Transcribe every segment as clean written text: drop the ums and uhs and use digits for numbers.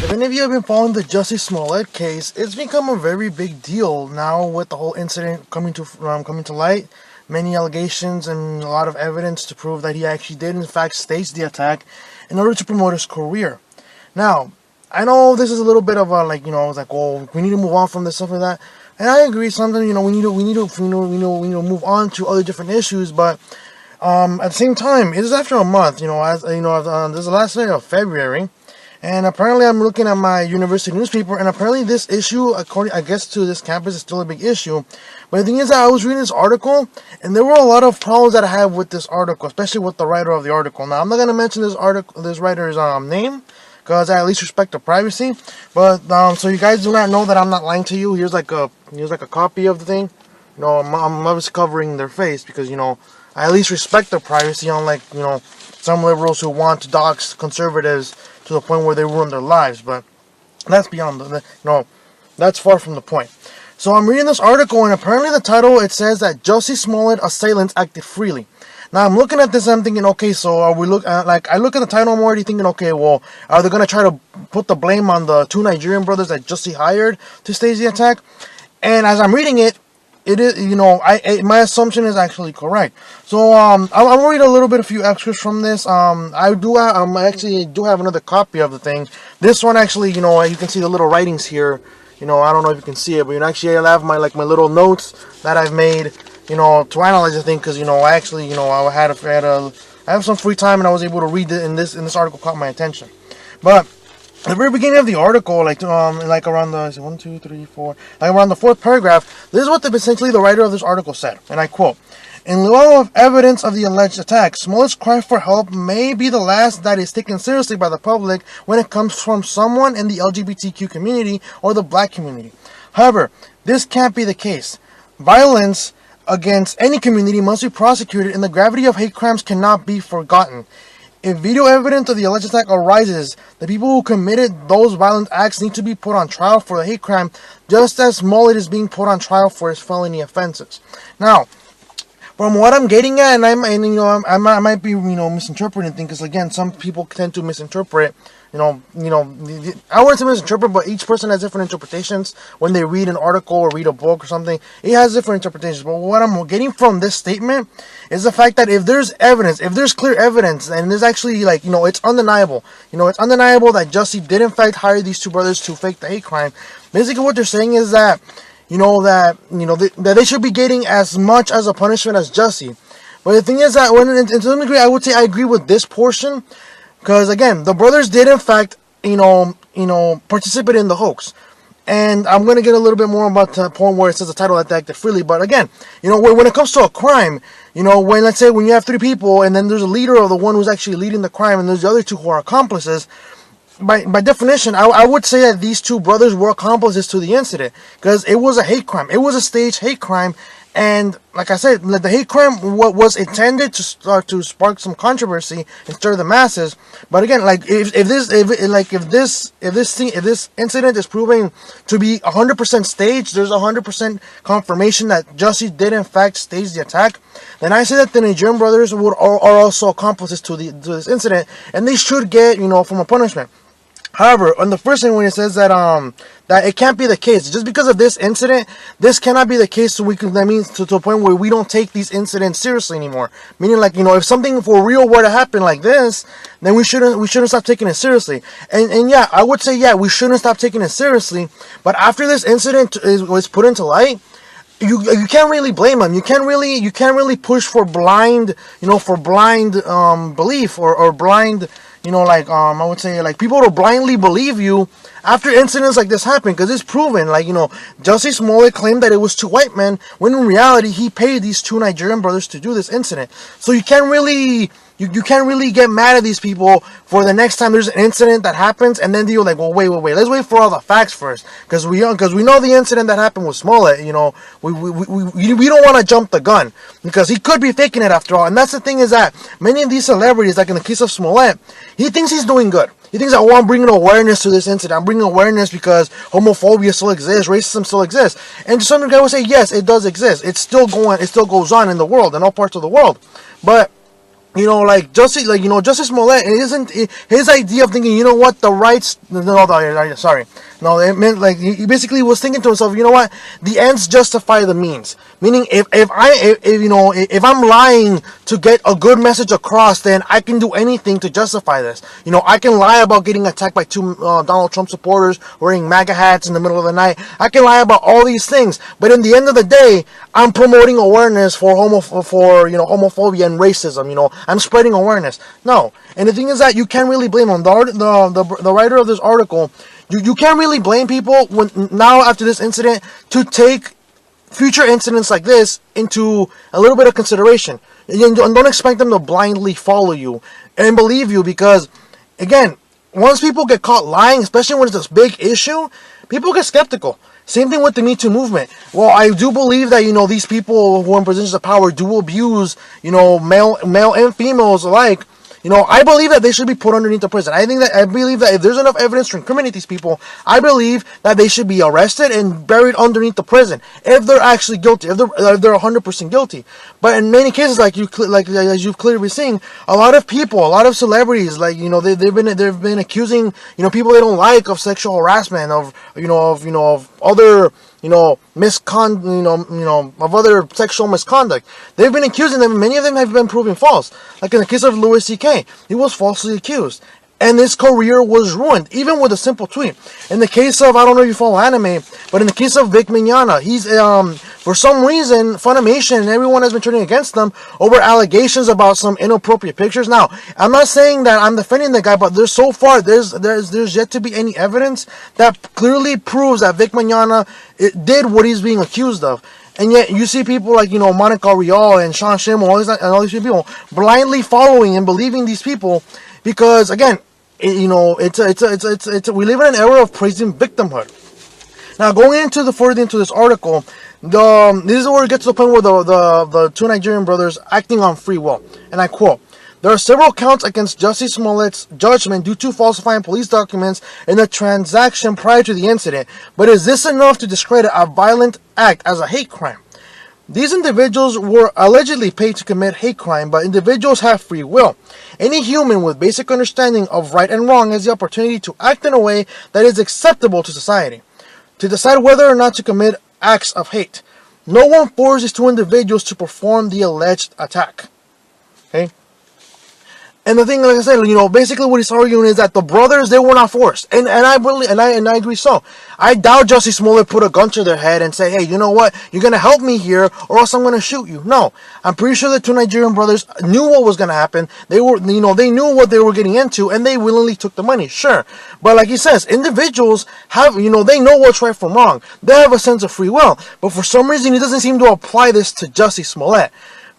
If any of you have been following the Jussie Smollet case, it's become a very big deal now with the whole incident coming to light. Many allegations and a lot of evidence to prove that he actually did in fact stage the attack in order to promote his career. Now, I know this is a little bit of a it's like, oh, we need to move on from this stuff like that, and I agree. Sometimes we need to move on to other different issues, but at the same time, it is after a month. This is the last day of February. And apparently I'm looking at my university newspaper, and apparently this issue, according, I guess, to this campus, is still a big issue. But the thing is that I was reading this article, and there were a lot of problems that I have with this article, especially with the writer of the article. Now, I'm not going to mention this writer's name, because I at least respect the privacy. But, so you guys do not know that I'm not lying to you. Here's like a copy of the thing. I'm obviously covering their face, because, I at least respect their privacy, unlike, some liberals who want to dox conservatives to the point where they ruin their lives. But that's beyond that's far from the point. So I'm reading this article, and apparently the title, it says that Jussie Smollett assailants acted freely. Now I'm looking at this and I'm thinking, okay, so are we I look at the title, I'm already thinking, okay, well, are they going to try to put the blame on the two Nigerian brothers that Jussie hired to stage the attack? And as I'm reading it, it is, my assumption is actually correct. So, I'll read a few extras from this. I actually do have another copy of the thing. This one actually, you can see the little writings here. I don't know if you can see it, but actually I have my little notes that I've made, to analyze the thing, because, I actually, I have some free time and I was able to read it, and this article caught my attention. But at the very beginning of the article, around the 1, 2, 3, 4, around the fourth paragraph, this is what essentially the writer of this article said, and I quote: "In lieu of evidence of the alleged attack, Smollett's cry for help may be the last that is taken seriously by the public when it comes from someone in the LGBTQ community or the black community. However, this can't be the case. Violence against any community must be prosecuted, and the gravity of hate crimes cannot be forgotten. If video evidence of the alleged attack arises, the people who committed those violent acts need to be put on trial for the hate crime, just as Smollett is being put on trial for his felony offenses." Now, from what I'm getting at, and I might be misinterpreting things, because again, some people tend to misinterpret. I wouldn't say misinterpret, but each person has different interpretations when they read an article or read a book or something. It has different interpretations. But what I'm getting from this statement is the fact that if there's evidence, if there's clear evidence, and there's actually it's undeniable. It's undeniable that Jussie did in fact hire these two brothers to fake the hate crime. Basically, what they're saying is that that they should be getting as much as a punishment as Jussie. But the thing is that, to some degree, I would say I agree with this portion, because again, the brothers did in fact, participate in the hoax. And I'm going to get a little bit more about the point where it says the title that they acted freely. But again, when it comes to a crime, let's say when you have three people and then there's a leader of the one who's actually leading the crime and there's the other two who are accomplices, by definition, I would say that these two brothers were accomplices to the incident, because it was a hate crime. It was a staged hate crime, and like I said, the hate crime was intended to start to spark some controversy and stir the masses. But again, if this incident is proving to be 100% staged, there's 100% confirmation that Jussie did in fact stage the attack, then I say that the Nigerian brothers are also accomplices to this incident, and they should get from a punishment. However, on the first thing, when it says that that it can't be the case, just because of this incident, this cannot be the case. So that means to a point where we don't take these incidents seriously anymore. Meaning, if something for real were to happen like this, then we shouldn't stop taking it seriously. And yeah, I would say we shouldn't stop taking it seriously. But after this incident was put into light, you can't really blame them. You can't really push for blind belief or blind. I would say, people to blindly believe you after incidents like this happen, because it's proven, Jussie Smollett claimed that it was two white men, when in reality, he paid these two Nigerian brothers to do this incident. So you can't really get mad at these people for the next time there's an incident that happens, and then you're like, well, wait, let's wait for all the facts first, because we know the incident that happened with Smollett. We don't want to jump the gun, because he could be faking it after all. And that's the thing, is that many of these celebrities, like in the case of Smollett, he thinks he's doing good. He thinks that, I'm bringing awareness to this incident. I'm bringing awareness because homophobia still exists, racism still exists. And to some degree, I would say, yes, it does exist. It's still going. It still goes on in the world, in all parts of the world. But like Jussie Smollett, it isn't his idea of thinking, the rights. No, sorry, no, it meant like he basically was thinking to himself, the ends justify the means. Meaning, if I'm lying to get a good message across, then I can do anything to justify this. I can lie about getting attacked by two Donald Trump supporters wearing MAGA hats in the middle of the night. I can lie about all these things, but in the end of the day, I'm promoting awareness for homophobia and racism. I'm spreading awareness. No, and the thing is that you can't really blame him. The writer of this article, you can't really blame people when now after this incident to take future incidents like this into a little bit of consideration. And don't expect them to blindly follow you and believe you, because again, once people get caught lying, especially when it's this big issue, people get skeptical. Same thing with the Me Too movement. Well, I do believe that, these people who are in positions of power do abuse, male and females alike. I believe that they should be put underneath the prison. I believe that if there's enough evidence to incriminate these people, I believe that they should be arrested and buried underneath the prison if they're actually guilty, if they're 100% guilty. But in many cases, as you've clearly seen, a lot of people, a lot of celebrities, they've been accusing, people they don't like of sexual harassment, of other of other sexual misconduct. They've been accusing them, and many of them have been proven false. Like in the case of Louis C.K., he was falsely accused, and his career was ruined, even with a simple tweet. In the case of, I don't know if you follow anime, but in the case of Vic Mignogna, he's, for some reason, Funimation and everyone has been turning against them over allegations about some inappropriate pictures. Now, I'm not saying that I'm defending the guy, but there's yet to be any evidence that clearly proves that Vic Mignogna did what he's being accused of. And yet, you see people like, Monica Rial and Sean Schemmel, all these people blindly following and believing these people because, again, we live in an era of praising victimhood. Now, going further into this article, this is where it gets to the point where the two Nigerian brothers acting on free will. And I quote, "There are several counts against Jussie Smollett's judgment due to falsifying police documents in the transaction prior to the incident. But is this enough to discredit a violent act as a hate crime? These individuals were allegedly paid to commit hate crime, but individuals have free will. Any human with basic understanding of right and wrong has the opportunity to act in a way that is acceptable to society, to decide whether or not to commit acts of hate. No one forces two individuals to perform the alleged attack." Okay? And the thing, like I said, basically what he's arguing is that the brothers, they were not forced. And I agree so. I doubt Jussie Smollett put a gun to their head and say, "Hey, you know what? You're going to help me here or else I'm going to shoot you." No. I'm pretty sure the two Nigerian brothers knew what was going to happen. They knew what they were getting into, and they willingly took the money. Sure. But like he says, individuals have, they know what's right from wrong. They have a sense of free will. But for some reason, he doesn't seem to apply this to Jussie Smollett.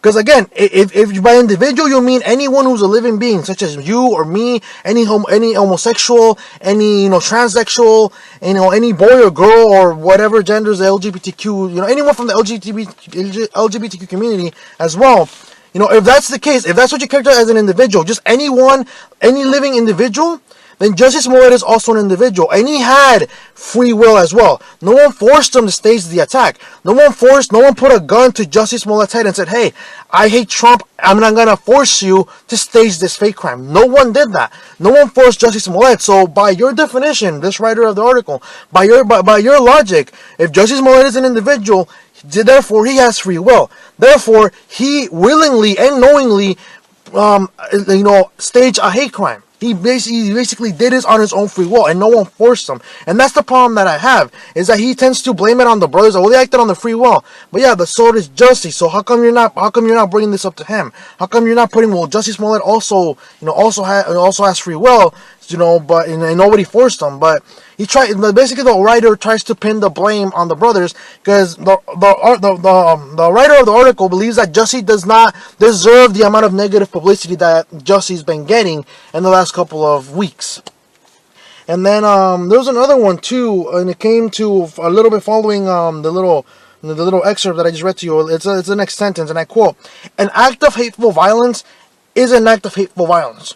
Because again, if by individual you mean anyone who's a living being, such as you or me, any homosexual, any transsexual, any boy or girl or whatever genders, the LGBTQ, anyone from the LGBTQ community as well. If that's the case, if that's what you characterize as an individual, just anyone, any living individual, then Jussie Smollett is also an individual, and he had free will as well. No one forced him to stage the attack. No one put a gun to Jussie Smollett's head and said, "Hey, I hate Trump, I'm not gonna force you to stage this fake crime." No one did that. No one forced Jussie Smollett. So by your definition, this writer of the article, by your logic, if Jussie Smollett is an individual, therefore he has free will. Therefore, he willingly and knowingly stage a hate crime. He basically did this on his own free will, and no one forced him. And that's the problem that I have, is that he tends to blame it on the brothers. Well, they acted on the free will. But yeah, the sword is Jussie. So how come you're not bringing this up to him? How come you're not putting, well, Jussie Smollett also has free will, but and nobody forced him. But basically the writer tries to pin the blame on the brothers, because the writer of the article believes that Jussie does not deserve the amount of negative publicity that Jussie's been getting in the last couple of weeks. And then there was another one too, and it came to a little bit following the little excerpt that I just read to you. It's the next sentence, and I quote, "An act of hateful violence is an act of hateful violence."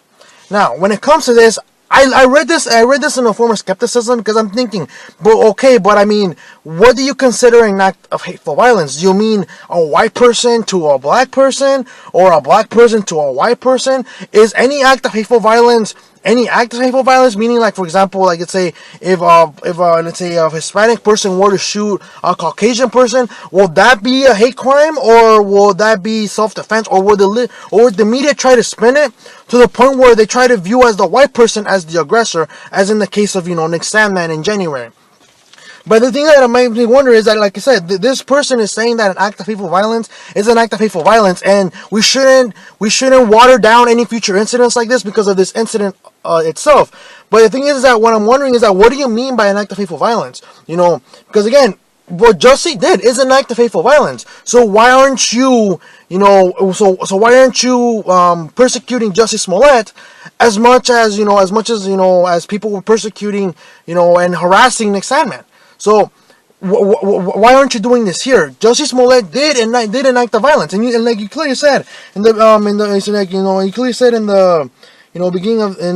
Now, when it comes to this, I read this in a form of skepticism, because I'm thinking, but I mean, what do you consider an act of hateful violence? Do you mean a white person to a black person, or a black person to a white person? Is any act of hateful violence meaning, like, for example, like, let's say if let's say a Hispanic person were to shoot a Caucasian person, will that be a hate crime, or will that be self-defense, or would the media try to spin it to the point where they try to view as the white person as the aggressor, as in the case of, Nick Sandman in January? But the thing that makes me wonder is that, like I said, this person is saying that an act of hateful violence is an act of hateful violence, and we shouldn't water down any future incidents like this because of this incident itself. But the thing is that what I'm wondering is that, what do you mean by an act of hateful violence? Because again, what Jussie did is an act of hateful violence. So why aren't you, so why aren't you persecuting Jussie Smollett as much as as people were persecuting, and harassing Nick Sandman? So why aren't you doing this here? Jussie Smollett did an act of violence, and like you clearly said in the you clearly said in the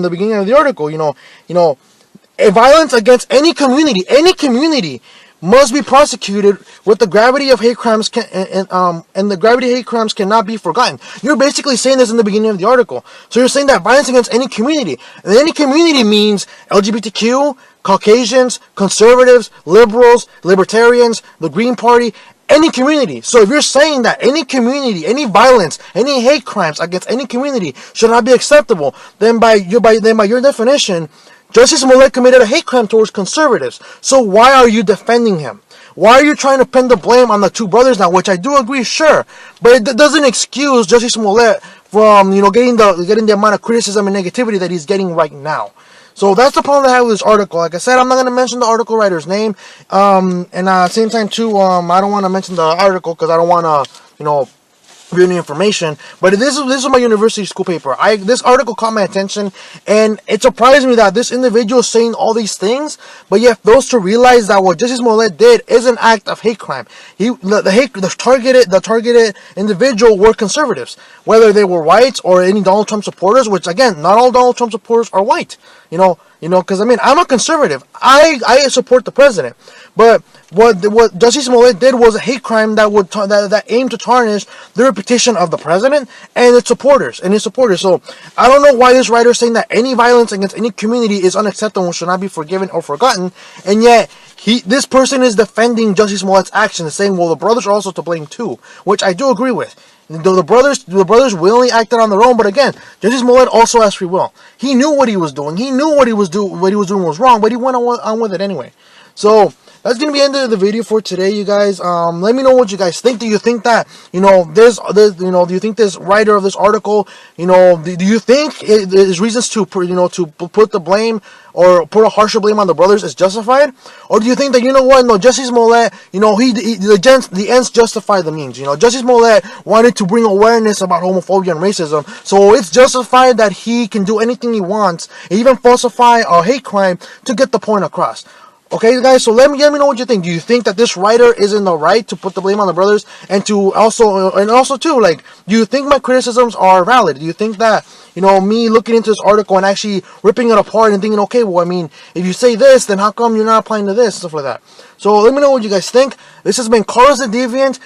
beginning of the article, a violence against any community must be prosecuted with the gravity of hate crimes and the gravity of hate crimes cannot be forgotten. You're basically saying this in the beginning of the article. So you're saying that violence against any community, and any community means LGBTQ, Caucasians, conservatives, liberals, libertarians, the Green Party, any community. So if you're saying that any community, any violence, any hate crimes against any community should not be acceptable, then by your definition, Jussie Smollett committed a hate crime towards conservatives. So why are you defending him? Why are you trying to pin the blame on the two brothers now? Which I do agree, sure, but it doesn't excuse Jussie Smollett from getting the amount of criticism and negativity that he's getting right now. So that's the problem I have with this article. Like I said, I'm not going to mention the article writer's name. And at the same time, too, I don't want to mention the article because I don't want to, reveal any information. But this is my university school paper. This article caught my attention, and it surprised me that this individual is saying all these things, but yet fails to realize that what Jussie Smollett did is an act of hate crime. The targeted individual were conservatives, whether they were whites or any Donald Trump supporters. Which again, not all Donald Trump supporters are white. Because I mean, I'm a conservative. I support the president, but what Jussie Smollett did was a hate crime that aimed to tarnish the reputation of the president and his supporters. So I don't know why this writer is saying that any violence against any community is unacceptable and should not be forgiven or forgotten, and yet this person is defending Jussie Smollett's actions, saying, well, the brothers are also to blame too, which I do agree with. The brothers willingly acted on their own, but again, Jussie Smollett also has free will. He knew what he was doing. He knew what he was doing was wrong, but he went on with it anyway. So that's gonna be the end of the video for today, you guys. Let me know what you guys think. Do you think that do you think this writer of this article, do you think his reasons to put the blame or put a harsher blame on the brothers is justified, or do you think that Jussie Smollett, the ends justify the means? Jussie Smollett wanted to bring awareness about homophobia and racism, so it's justified that he can do anything he wants, even falsify a hate crime to get the point across. Okay, guys, so let me know what you think. Do you think that this writer is in the right to put the blame on the brothers, and also too, like, do you think my criticisms are valid? Do you think that, me looking into this article and actually ripping it apart and thinking, okay, well, I mean, if you say this, then how come you're not applying to this, stuff like that? So let me know what you guys think. This has been Carlos the Deviant.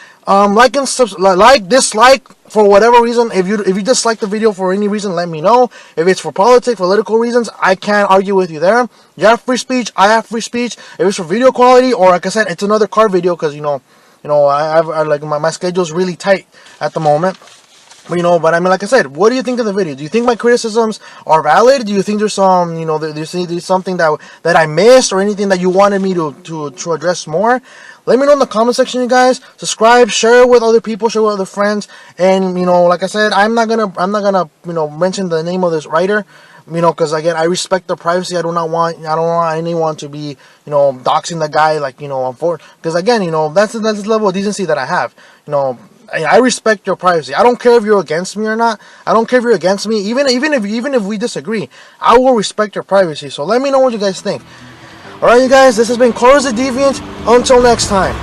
Dislike for whatever reason. If you dislike the video for any reason, let me know. If it's for political reasons, I can't argue with you there. You have free speech. I have free speech. If it's for video quality, or like I said, it's another car video because I like my schedule's really tight at the moment. But I mean, like I said, what do you think of the video? Do you think my criticisms are valid? Do you think there's some, there's something that I missed, or anything that you wanted me to address more? Let me know in the comment section, you guys. Subscribe, share it with other people, share it with other friends, and like I said, I'm not gonna mention the name of this writer, because again, I respect their privacy. I don't want anyone to be doxing the guy, because again, that's the level of decency that I have. I respect your privacy. I don't care if you're against me or not. I don't care if you're against me. Even if we disagree, I will respect your privacy. So let me know what you guys think. Alright, you guys, this has been Carlos the Deviant. Until next time.